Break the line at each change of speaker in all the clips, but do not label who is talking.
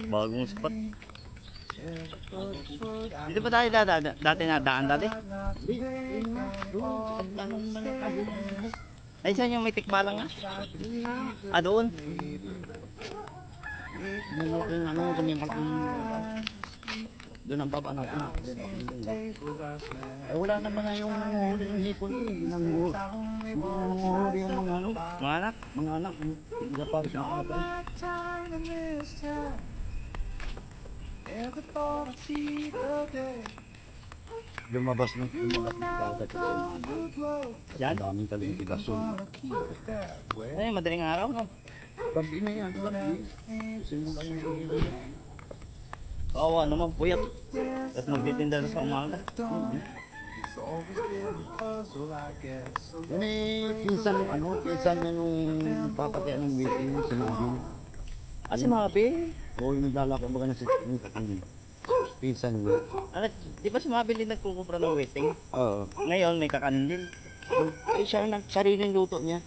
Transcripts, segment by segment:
Bagong spot. Dito ba tayo dati nadaan dati? Ay, saan yung may tikbalang nga? Ah, doon.
Doon ang baba natin. Eh, wala naman na yung nanguhuli ng hipon doon. Nanguhuli yung mga ano.
Mga anak?
Mga anak. Hindi pa sa mga lumabas ng kagat.
Yan?
Ang daming kaligasyon.
Ay, madaling araw, no?
Gabi na yan. Gabi. Simula yung
Kawawa naman, puyat. Tapos magtitinda sa umaga.
Yan eh, pinsan na nung papatay ng waiting yung sinabi.
Ah, si Mabi?
Oo, yung naglalako ba na si pinsan mo.
Ano, di ba si Mabi din nagkukumpra ng waiting?
Oo.
Ngayon, may kakanin din.
Eh, siya ang sariling luto niya.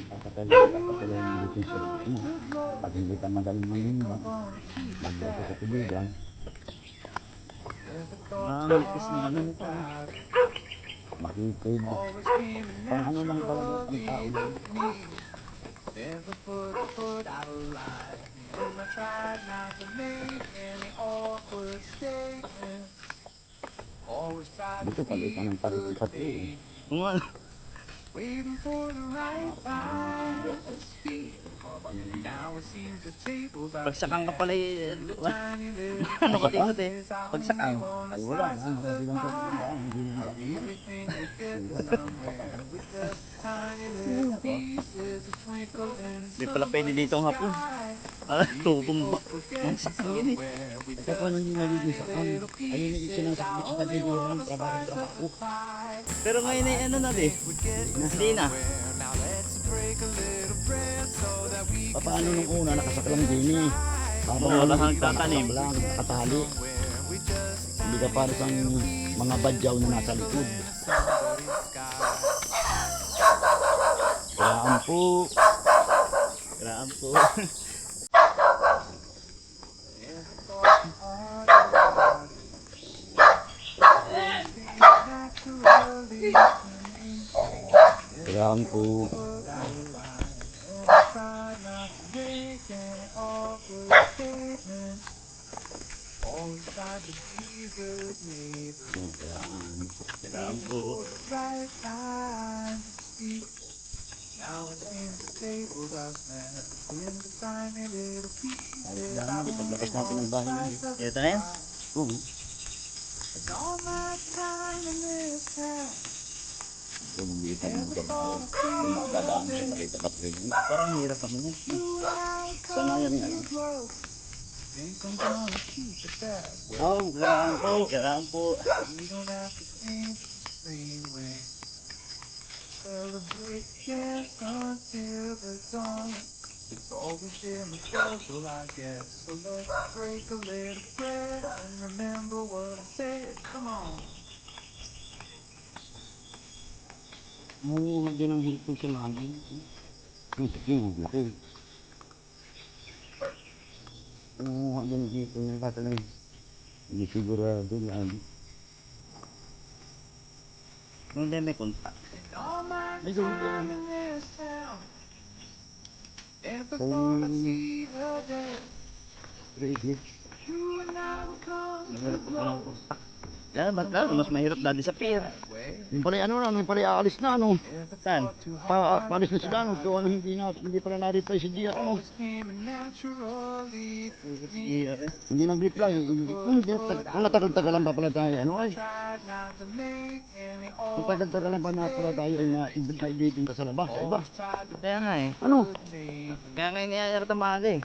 Papatay yung waiting siya. Pag hindi ka magaling manginda, magbago sa tubigan.
Ah, magkis na ano nito.
Makikid. Pang ano lang talaga ang tao lang. Dito palitan ng pati-pati eh.
Kung ano. Pagsakang ka pala eh. Ano ka ikot eh. Pagsakang.
Ay wala na. Kasi lang sa pagkaan. Hindi na
Di pala pwede dito ang hapon. Ah, tutumba. Ang sakangin eh.
kaya paano hindi nalilis ako? Ayun yung sinasakbit sa tabi ng trabaho.
Pero ngayon ay ano na di. Hindi na.
Paano nung una nakasaklang din eh.
Oo, wala kang tatanim.
Lang, nakatali. Hindi ka para sa mga badyaw na nasa likod. Kayaan po.
Graan po.
Kayaan po.
Graan po.
Paglabas natin ng bahay.
Ito na yan.
Oo. Kung hindi ka mo gabay, kung magdadaan sa nakita ka rin.
Parang hirap naman yan.
Sana yan nga.
Oh, graan po. Graan po.
Nangunguha din ang hipon sa langit. Yung saking laki. Nangunguha din ang hipon yung katalang. Hindi sigurado lang.
Nung din may kunta.
Ay, doon din. Kung ready.
Mahirap po ng kunta. Yan, mas mahirap dati sa pier.
Yung pala ano na, yung pala aalis na ano.
Saan?
Paalis na sila ano. So ano, hindi pala narito si Gia ano. Hindi nag-reply. Kung natagal-tagalan pa pala tayo ano ay. Kung tagal-tagalan pa na pala tayo ay na-ibigin ka sa labas. Iba.
Kaya nga eh.
Ano?
Kaya nga iniyayarap ang maaga eh.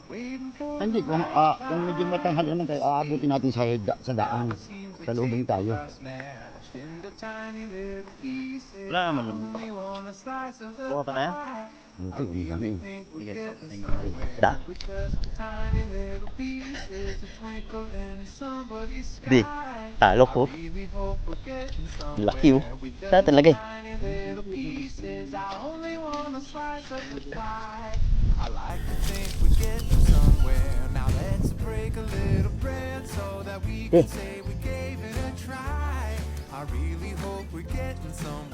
Hindi, kung medyo matanghal naman tayo, aabutin natin sa daan. Sa lubing tayo.
Wala naman. Buka pa na yan?
Ito, ang dami.
Sige, thank you.
Da. Di. Talo ko. Laki oh. Saan talaga eh?
I like to think we're getting somewhere. Now let's break a little bread so that we can say we gave it a try. I really hope we're getting somewhere.